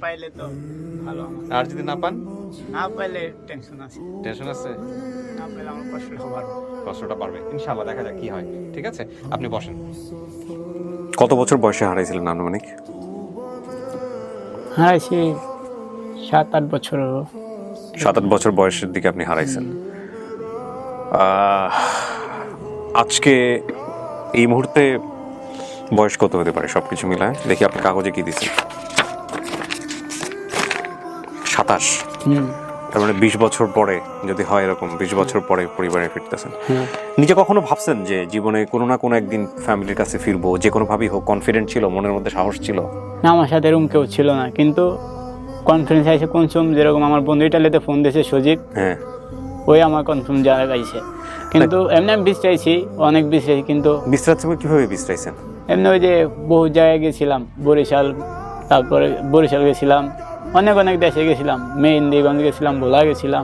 পাইলে তো ভালো আমার। আর যদি না পান? না পাইলে টেনশন আছে। টেনশন আছে? না পাইলে আমার কষ্টটা বাড়বে। কষ্টটা বাড়বে। ইনশাআল্লাহ দেখা যাক কি হয়। ঠিক আছে? আপনি বসেন। কত বছর বয়সে হারাইছিলেন আনুমানিক? হারাইছি 7-8 বছর হলো। 7-8 বছর বয়সের দিকে আপনি হারাইছেন। আজকে এই মুহূর্তে বয়স কত হতে পারে সবকিছু মিলায়? দেখি আপনি কাগজে কি দিচ্ছেন। 27। তার মানে 20 বছর পরে যদি হয় এরকম, 20 বছর পরে পরিবারে ফিরতেছেন। নিজে কখনো ভাবছেন যে জীবনে কোনো না কোনো একদিন ফ্যামিলির কাছে ফিরবো, যে কোনো ভাবেই হোক? কনফিডেন্ট ছিল, মনের মধ্যে সাহস ছিল? না, আমার সাথে এরকম কেউ ছিল না, কিন্তু কনফারেন্স আছে কনসুম, যেরকম আমার বন্ধু ইটালিতে ফোন দিয়েছে সজীব, হ্যাঁ, ওই আমার কনফার্ম জানা গাইছে। কিন্তু এমনি আমি বিশ্রাইছি, অনেক বিশ্রাইছি, কিন্তু বিশ্রাম সময় কিভাবে বিশ্রাইছেন? এমনি ওই যে বহু জায়গায় গেছিলাম, বরিশাল, তারপরে বরিশাল গেছিলাম, অনেক অনেক দেশে গেছিলাম, মেহেন্দিগঞ্জ গেছিলাম, ভোলা গেছিলাম।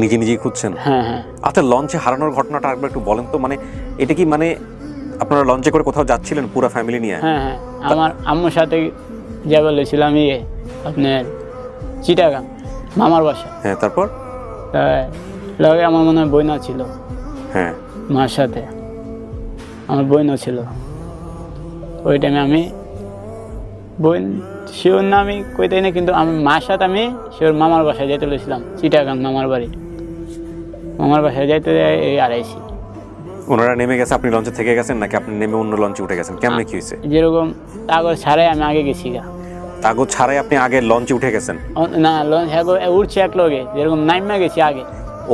নিজে নিজেই খুঁজছেন? হ্যাঁ হ্যাঁ। আচ্ছা, লঞ্চে হারানোর ঘটনাটা আরেকবার একটু বলেন তো। মানে এটা কি মানে আপনারা লঞ্চে করে কোথাও যাচ্ছিলেন পুরো ফ্যামিলি নিয়ে? হ্যাঁ হ্যাঁ, আমার আম্মুর সাথে যা বলেছিলাম ইয়ে আপনার চিটাগাং, মামার বাসা। হ্যাঁ, তারপর? তাই লগে আমার মনে হয় বইনা ছিল, হ্যাঁ, মার সাথে আমার বইনও ছিল। ওই টাইমে আমি বইন শিওর না আমি কইতাই না, কিন্তু আমি মার সাথে আমি শিওর মামার বাসায় যাইতে বলেছিলাম, চিটাগাং মামার বাড়ি। মামার বাসায় যাইতে এই আড়াইছি। ওনারা নেমে গেছে, আপনি লঞ্চে থেকে গেছেন নাকি আপনি নেমে অন্য লঞ্চে উঠে গেছেন? কেমনে কি হয়েছে? যেরকম কাগজ ছাড়াই আমি আগে গেছি গা। কাগজ ছাড়াই আপনি আগে লঞ্চে উঠে গেছেন? না, লঞ্চ উঠছে এক লগে, যেরকম নাইমা গেছি আগে।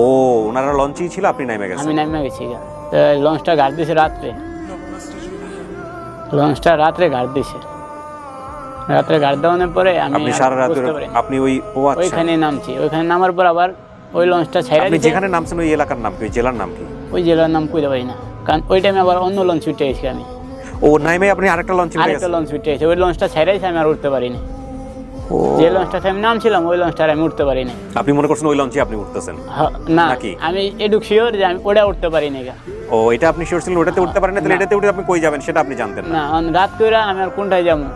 ও, ওনারা লঞ্চেই ছিল, আপনি নেমে গেছেন? আমি নাইমা গেছি গা। তো লঞ্চটা ঘাট দিছে রাত্রে, লঞ্চটা রাত্রে ঘাট দিছে। রাত্রে ঘাট দেওয়ানোর পরে আমি আপনি সারা রাত বুঝতে পারিনি। আপনি ওই ও আচ্ছা, ওইখানে নামছি, ওইখানে নামার পর আবার ওই লঞ্চটা ছাইরা আপনি দিছে। যেখানে নামছেন ওই এলাকার নাম কি, ওই জেলার নাম কি? ওই জেলার নাম কইতে পারি না, কারণ ওই টাইমে আবার অন্য লঞ্চ উঠে গেছি আমি। ও নাইমে আপনি আরেকটা লঞ্চে উঠে আরেকটা গেছেন? লঞ্চ উঠে গেছে, ওই লঞ্চটা ছাইরাইছে, আমি আর উঠতে পারিনি। ও, যে লঞ্চটা আমি নামছিলাম ওই লঞ্চটা আমি উঠতে পারিনি। আপনি মনে করছেন ওই লঞ্চে আপনি উঠতেছেন? না, নাকি? আমি এডুক শিওর যে আমি ওটা উঠতে পারিনি গা। ও, এটা আপনি শিওর ছিলেন ওটাতে উঠতে পারেন না? তাহলে না। এটাতে উঠে আপনি কই যাবেন সেটা আপনি জানতেন না? না, রাত করে আমি আর কোনটায় যাবো?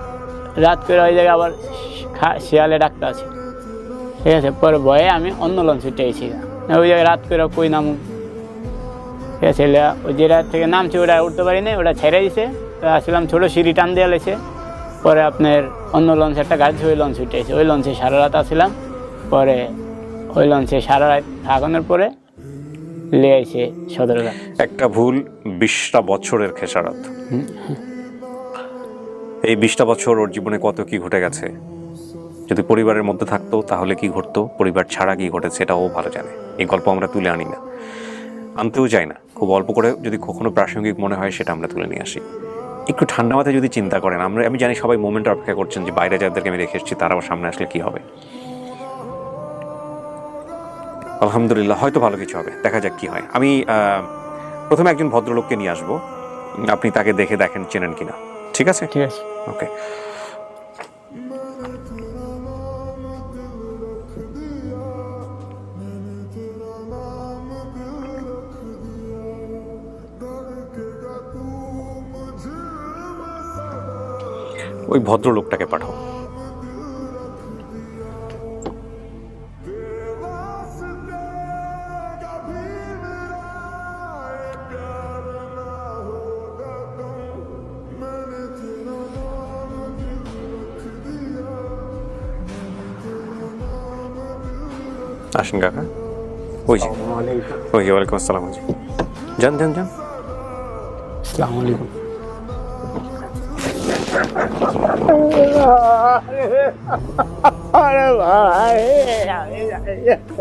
রাত করে ওই জায়গায় আবার শিয়ালে ডাক্তার আছে, ঠিক আছে। পরে ভয়ে আমি অন্য লঞ্চ উঠে গেছি গা। ওই জায়গায় রাত করে কই নামু, ঠিক আছে। ওই যে রাত থেকে নামছি ওটা উঠতে পারি না, ওটা ছেড়ে দিছে। তো আসলাম ছোটো সিঁড়ি টান দেওয়া লেছে। পরে আপনার অন্য লঞ্চ একটা গাড়ি, ওই লঞ্চ উঠে গেছে। ওই লঞ্চে সারা রাত আসছিলাম। পরে ওই লঞ্চে সারা রাত থাকানোর পরে লে আইছে সদরঘাট। একটা ভুল 20টা বছরের খেসারত। এই 20টা বছর ওর জীবনে কত কি ঘটে গেছে। যদি পরিবারের মধ্যে থাকতো তাহলে কি ঘটতো, পরিবার ছাড়া কি ঘটেছে সেটা ও ভালো জানে। এই গল্প আমরা তুলে আনি না, আনতেও যাই না। খুব অল্প করে যদি কখনো প্রাসঙ্গিক মনে হয় সেটা আমরা তুলে নিয়ে আসি। একটু ঠান্ডা মাথায় যদি চিন্তা করেন, আমি জানি সবাই মোমেন্ট অপেক্ষা করছেন যে বাইরে যাদেরকে আমি রেখে এসেছি তারাও সামনে আসলে কি হবে। আলহামদুলিল্লাহ, হয়তো ভালো কিছু হবে, দেখা যাক কি হয়। আমি প্রথমে একজন ভদ্রলোককে নিয়ে আসবো, আপনি তাকে দেখে দেখেন চেনেন কিনা। ঠিক আছে? ঠিক আছে। ওকে। ওই ভদ্রলোকটাকে পাঠাও। আসেন কাকা। ওই যে ওয়ালাইকুম আসসালাম। যান যান যান। আসসালামু আলাইকুম।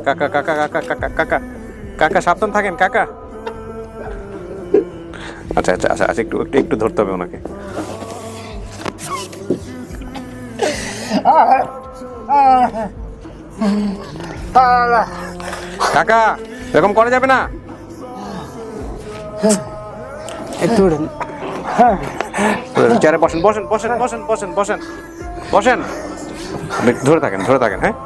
কাকা কাকা কাকা কাকা কাকা কাকা সাবধান থাকেন কাকা। আচ্ছা আচ্ছা আচ্ছা আচ্ছা, একটু একটু একটু ধরতে হবে ওনাকে। কাকা, এরকম করা যাবে না। একটু চেয়ারে বসেন বসেন বসেন বসেন বসেন বসেন বসেন। আপনি ধরে থাকেন ধরে থাকেন। হ্যাঁ,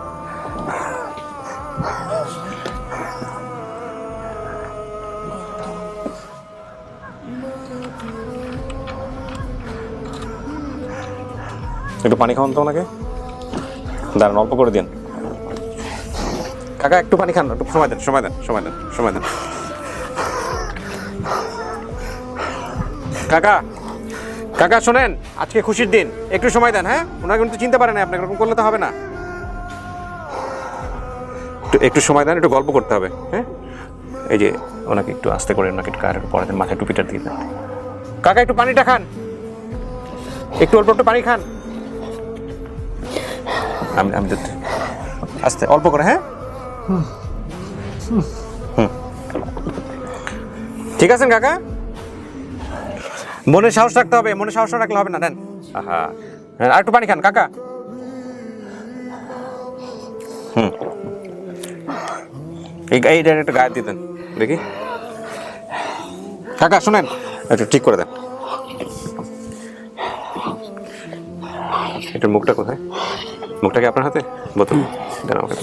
একটু পানি খাওয়ান তো ওনাকে। দাঁড়ান, অল্প করে দিন। কাকা একটু পানি খান, একটু সময় দেন, সময় দেন, সময় দেন, সময় দেন। কাকা, কাকা শোনেন, আজকে খুশির দিন, একটু সময় দেন। হ্যাঁ, ওনাকে কিন্তু চিনতে পারেন না, আপনাকে এরকম করলে তো হবে না। একটু সময় দেন, একটু গল্প করতে হবে। হ্যাঁ, এই যে ওনাকে একটু আস্তে করে, ওনাকে একটু কার পরে দেন, মাথায় টুপিটা দিয়ে দেন। কাকা একটু পানিটা খান, একটু অল্প একটু পানি খান। আমি আমি আস্তে অল্প করে। হ্যাঁ, ঠিক আছেন কাকা? মনে সাহস রাখতে হবে, মনে সাহস না রাখলে হবে না। নেন, আহা, আর একটু পানি খান কাকা। এইটা একটু গায়ে দিয়ে দেন দেখি। কাকা শোনেন, একটু ঠিক করে দেন। এটার মুখটা কোথায়? মুখটা কি আপনার হাতে? বোতল দেন আমাকে।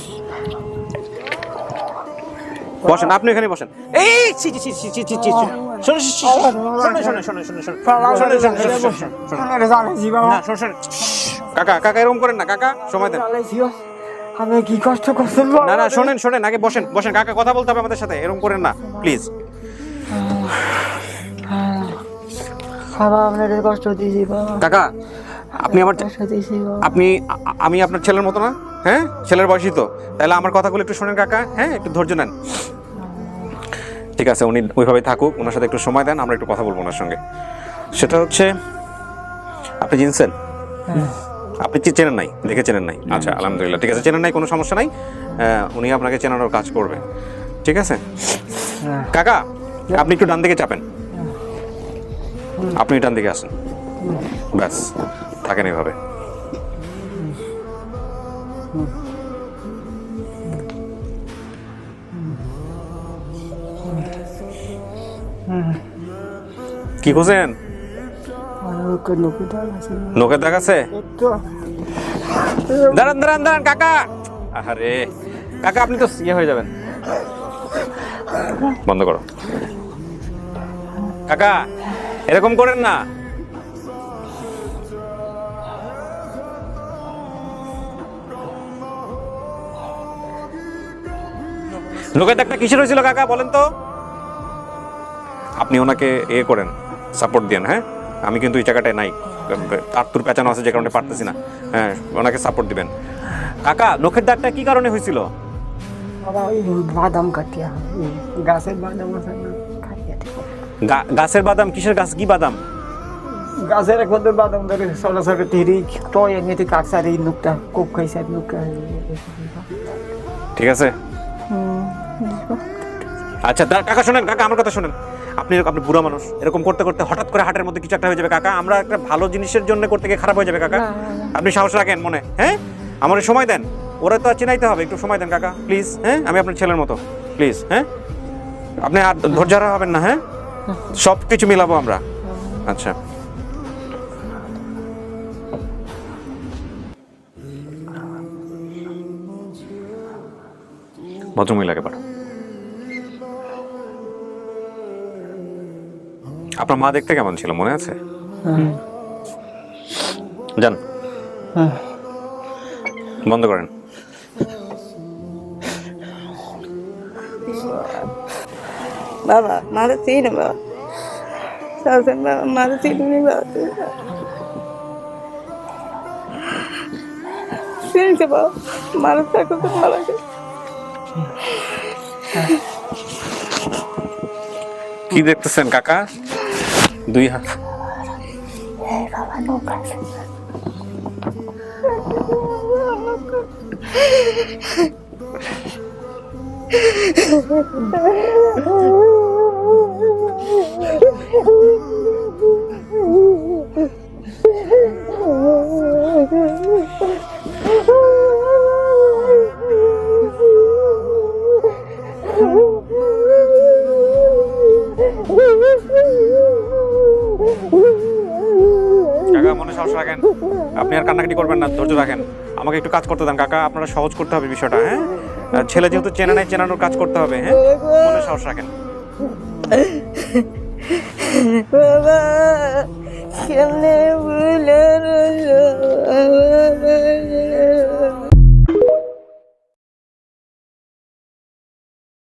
বসেন, আপনি এখানে বসেন। এই ছি ছি ছি ছি ছি ছি, শুনুন শুনুন শুনুন শুনুন শুনুন। কাকা, কাকা এরকম করেন না কাকা, সময় দেন। আমি কি কষ্ট করছেন? না না, শোনেন শোনেন, আগে বসেন বসেন কাকা, কথা বলতে হবে আমাদের সাথে, এরকম করেন না প্লিজ। বাবা আপনার কষ্ট দিয়েছি বাবা। কাকা আপনি আমার কষ্ট দিয়েছি বাবা। আমি আপনার ছেলের মতো না? হ্যাঁ, ছেলের বয়সী তো, তাহলে আমার কথাগুলো একটু শোনেন কাকা। হ্যাঁ, একটু ধৈর্য নেন। ঠিক আছে, উনি ওইভাবেই থাকুক, ওনার সাথে একটু সময় দেন, আমরা একটু কথা বলবো ওনার সঙ্গে। সেটা হচ্ছে, আপনি চিনছেন? আপনি চেনেন নাই, দেখে চেনেন নাই? আচ্ছা, আলহামদুলিল্লাহ, ঠিক আছে, চেনেন নাই, কোনো সমস্যা নাই। উনি আপনাকে চেনানোর কাজ করবে, ঠিক আছে? কাকা আপনি একটু ডান দিকে চাপেন, আপনি ডান দিকে আসেন, ব্যাস, থাকেন এইভাবে। কি খুঁজেন? নখের দাগ আছে? দাঁড়ান দাঁড়ান দাঁড়ান কাকা, আরে কাকা আপনি তো ইয়ে হয়ে যাবেন। বন্ধ করো কাকা, এরকম করেন না। নখের দাগটা কিসের হয়েছিল কাকা বলেন তো? আপনি ওনাকে করেন, সাপোর্ট দেন। হ্যাঁ, আমি কিন্তু এই জায়গাটায় নাই, আত্মুর পেঁচানো আছে যে কারণে পারতেছি না। হ্যাঁ, ওনাকে সাপোর্ট দিবেন। কাকা নখের দাগটা কি কারণে হয়েছিল? বাবা ওই বাদাম কাটিয়া, গাছের বাদাম আছে না, কাটিয়া। গাছের বাদাম? কিসের গাছ, কি বাদাম? গাছের এক মধ্যে বাদাম ধরে চলাচল তিরি টয় এমনিতে কাটসার এই নুকটা কোপ খাইছে নুকটা। ঠিক আছে, আচ্ছা কাকা শোনেন, কাকা আমার কথা শোনেন। আপনি বুড়া মানুষ, এরকম করতে করতে হঠাৎ করে হাটের মধ্যে কিছু একটা হয়ে যাবে কাকা। আমরা একটা ভালো জিনিসের জন্য করতে গিয়ে খারাপ হয়ে যাবে কাকা। আপনি সাহস রাখেন মনে। হ্যাঁ, আমার সময় দেন, ওরা তো চিনাইতে হবে, একটু সময় দেন কাকা প্লিজ। হ্যাঁ, আমি আপনার ছেলের মতো, প্লিজ। হ্যাঁ, আপনি আর ধৈর্য হারা হবেন না। হ্যাঁ, সব কিছু মিলাবো আমরা। আচ্ছা, ভদ্রমহিলাকে পাঠাও। আপনার মা দেখতে কেমন ছিল মনে আছে? যান, বন্ধ করেন। বাবা মারা চিনি বাবা, শাসন বাবা মারা চিনি বাবা, চিনছে বাবা, মারা থাকো তো মারা গেছে। কি দেখতেছেন কাকা? দুই হাত বাবা নৌকা আছে। কাকা মনে সাহস রাখেন, আপনি আর কান্নাকাটি করবেন না, ধৈর্য রাখেন। আমাকে একটু কাজ করতে দেন কাকা, আপনারা সহজ করতে হবে বিষয়টা। হ্যাঁ, ছেলে যেহেতু চেনা নাই, চেনানোর কাজ করতে হবে। হ্যাঁ, মনে সাহস রাখেন। বাবা কেমনে ভুলে রইলো